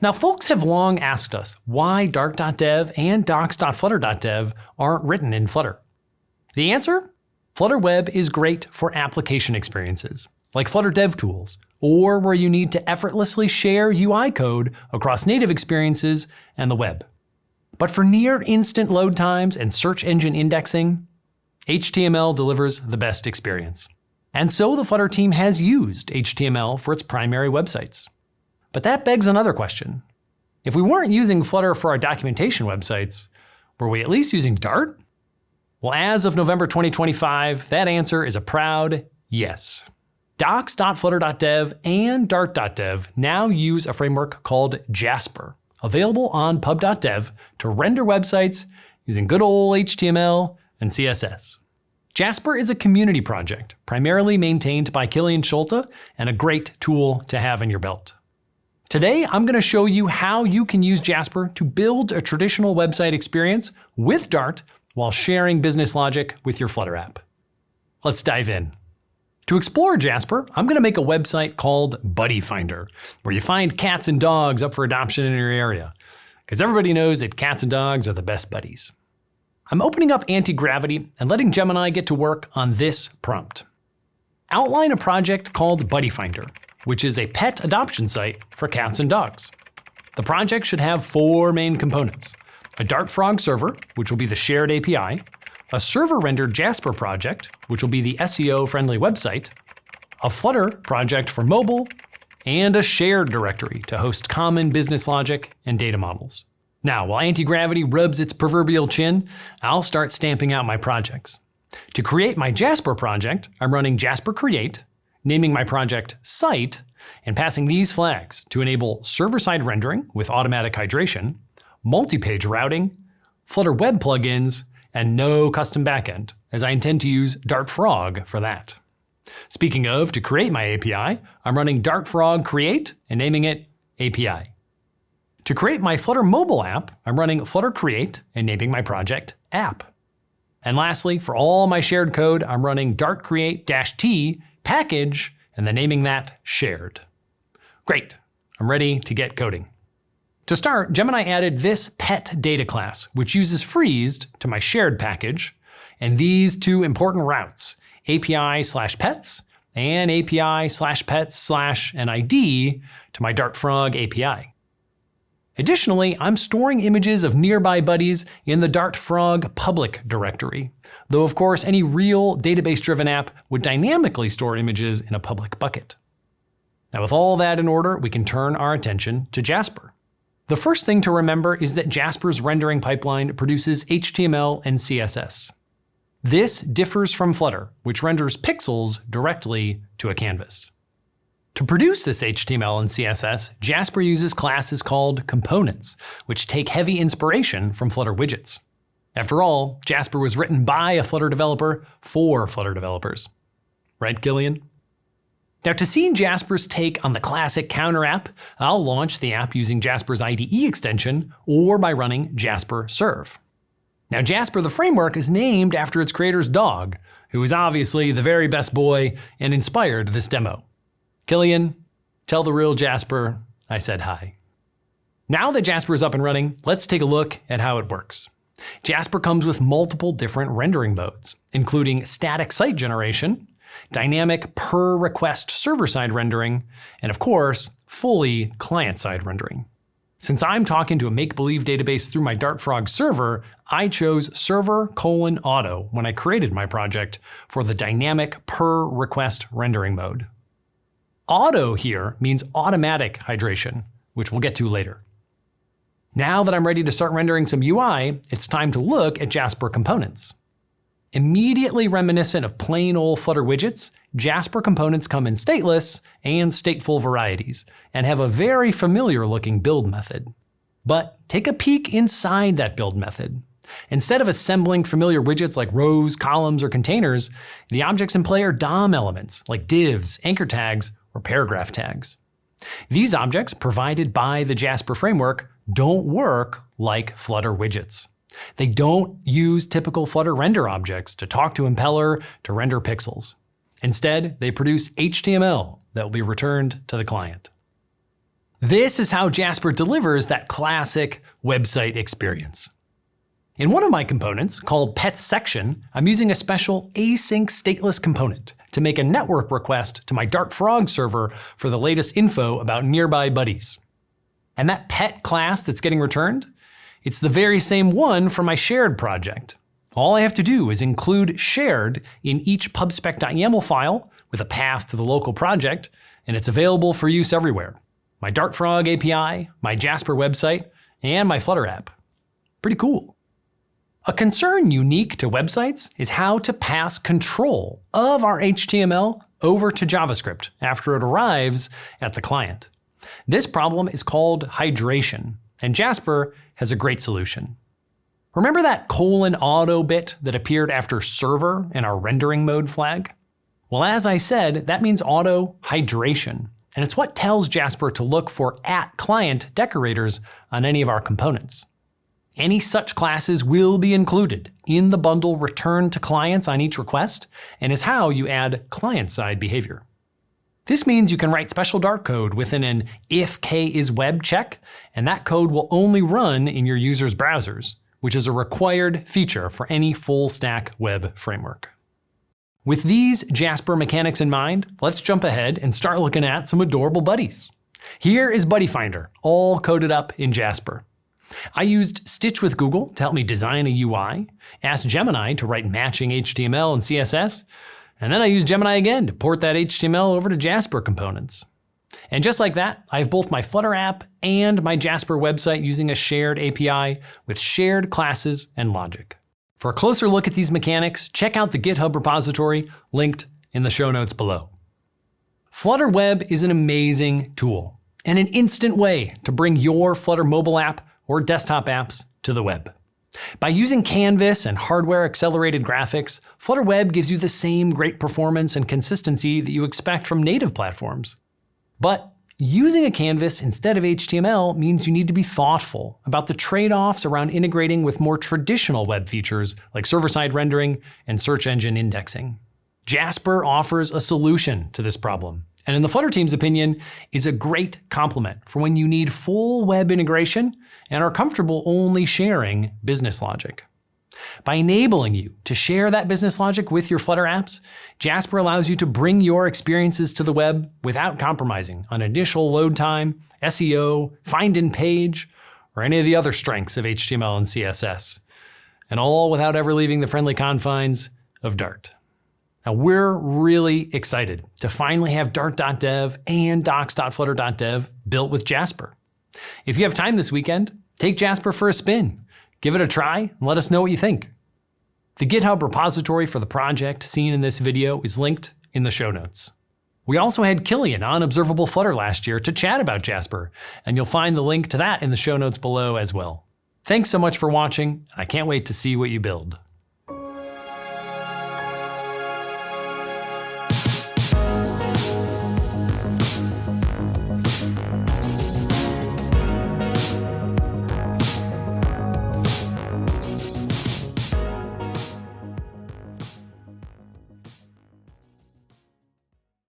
Now, folks have long asked us why Dart.dev and docs.flutter.dev aren't written in Flutter. The answer? Flutter Web is great for application experiences, like Flutter Dev Tools, or where you need to effortlessly share UI code across native experiences and the web. But for near instant load times and search engine indexing, HTML delivers the best experience. And so the Flutter team has used HTML for its primary websites. But that begs another question. If we weren't using Flutter for our documentation websites, were we at least using Dart? Well, as of November 2025, that answer is a proud yes. Docs.flutter.dev and Dart.dev now use a framework called Jaspr, available on pub.dev to render websites using good old HTML and CSS. Jaspr is a community project, primarily maintained by Killian Schulte, and a great tool to have in your belt. Today, I'm going to show you how you can use Jaspr to build a traditional website experience with Dart while sharing business logic with your Flutter app. Let's dive in. To explore Jaspr, I'm going to make a website called Buddy Finder, where you find cats and dogs up for adoption in your area, because everybody knows that cats and dogs are the best buddies. I'm opening up Antigravity and letting Gemini get to work on this prompt. Outline a project called Buddy Finder, which is a pet adoption site for cats and dogs. The project should have 4 main components: a Dart Frog server, which will be the shared API, a server-rendered Jaspr project, which will be the SEO-friendly website, a Flutter project for mobile, and a shared directory to host common business logic and data models. Now, while Antigravity rubs its proverbial chin, I'll start stamping out my projects. To create my Jaspr project, I'm running Jaspr create, naming my project site, and passing these flags to enable server-side rendering with automatic hydration, multi-page routing, Flutter web plugins, and no custom backend, as I intend to use Dart Frog for that. Speaking of, to create my API, I'm running Dart Frog create and naming it API. To create my Flutter mobile app, I'm running Flutter create and naming my project app. And lastly, for all my shared code, I'm running Dart create-t package and then naming that shared. Great, I'm ready to get coding. To start, Gemini added this pet data class, which uses freezed to my shared package, and these 2 important routes, API/pets and API/pets/NID to my Dart Frog API. Additionally, I'm storing images of nearby buddies in the Dart Frog public directory, though of course any real database-driven app would dynamically store images in a public bucket. Now with all that in order, we can turn our attention to Jaspr. The first thing to remember is that Jaspr's rendering pipeline produces HTML and CSS. This differs from Flutter, which renders pixels directly to a canvas. To produce this HTML and CSS, Jaspr uses classes called components, which take heavy inspiration from Flutter widgets. After all, Jaspr was written by a Flutter developer for Flutter developers. Right, Killian? Now, to see Jaspr's take on the classic counter app, I'll launch the app using Jaspr's IDE extension or by running Jaspr serve. Now, Jaspr the framework is named after its creator's dog, who is obviously the very best boy and inspired this demo. Killian, tell the real Jaspr I said hi. Now that Jaspr is up and running, let's take a look at how it works. Jaspr comes with multiple different rendering modes, including static site generation, dynamic per request server-side rendering, and of course, fully client-side rendering. Since I'm talking to a make-believe database through my Dart Frog server, I chose server:auto when I created my project for the dynamic per request rendering mode. Auto here means automatic hydration, which we'll get to later. Now that I'm ready to start rendering some UI, it's time to look at Jaspr components. Immediately reminiscent of plain old Flutter widgets, Jaspr components come in stateless and stateful varieties, and have a very familiar looking build method. But take a peek inside that build method. Instead of assembling familiar widgets like rows, columns, or containers, the objects in play are DOM elements like divs, anchor tags, or paragraph tags. These objects, provided by the Jaspr framework, don't work like Flutter widgets. They don't use typical Flutter render objects to talk to impeller to render pixels. Instead, they produce HTML that will be returned to the client. This is how Jaspr delivers that classic website experience. In one of my components, called Pets Section, I'm using a special async stateless component to make a network request to my Dart Frog server for the latest info about nearby buddies. And that pet class that's getting returned, it's the very same one from my shared project. All I have to do is include shared in each pubspec.yaml file with a path to the local project, and it's available for use everywhere. My Dart Frog API, my Jaspr website, and my Flutter app. Pretty cool. A concern unique to websites is how to pass control of our HTML over to JavaScript after it arrives at the client. This problem is called hydration, and Jaspr has a great solution. Remember that :auto bit that appeared after server in our rendering mode flag? Well, as I said, that means auto hydration, and it's what tells Jaspr to look for @client decorators on any of our components. Any such classes will be included in the bundle returned to clients on each request, and is how you add client-side behavior. This means you can write special Dart code within an if k is web check, and that code will only run in your user's browsers, which is a required feature for any full-stack web framework. With these Jaspr mechanics in mind, let's jump ahead and start looking at some adorable buddies. Here is Buddy Finder, all coded up in Jaspr. I used Stitch with Google to help me design a UI, asked Gemini to write matching HTML and CSS, and then I used Gemini again to port that HTML over to Jaspr components. And just like that, I have both my Flutter app and my Jaspr website using a shared API with shared classes and logic. For a closer look at these mechanics, check out the GitHub repository linked in the show notes below. Flutter Web is an amazing tool and an instant way to bring your Flutter mobile app or desktop apps to the web. By using Canvas and hardware-accelerated graphics, Flutter Web gives you the same great performance and consistency that you expect from native platforms. But using a canvas instead of HTML means you need to be thoughtful about the trade-offs around integrating with more traditional web features like server-side rendering and search engine indexing. Jaspr offers a solution to this problem, and in the Flutter team's opinion, is a great complement for when you need full web integration and are comfortable only sharing business logic. By enabling you to share that business logic with your Flutter apps, Jaspr allows you to bring your experiences to the web without compromising on initial load time, SEO, find in page, or any of the other strengths of HTML and CSS, and all without ever leaving the friendly confines of Dart. Now, we're really excited to finally have Dart.dev and docs.flutter.dev built with Jaspr. If you have time this weekend, take Jaspr for a spin. Give it a try and let us know what you think. The GitHub repository for the project seen in this video is linked in the show notes. We also had Killian on Observable Flutter last year to chat about Jaspr, and you'll find the link to that in the show notes below as well. Thanks so much for watching, and I can't wait to see what you build.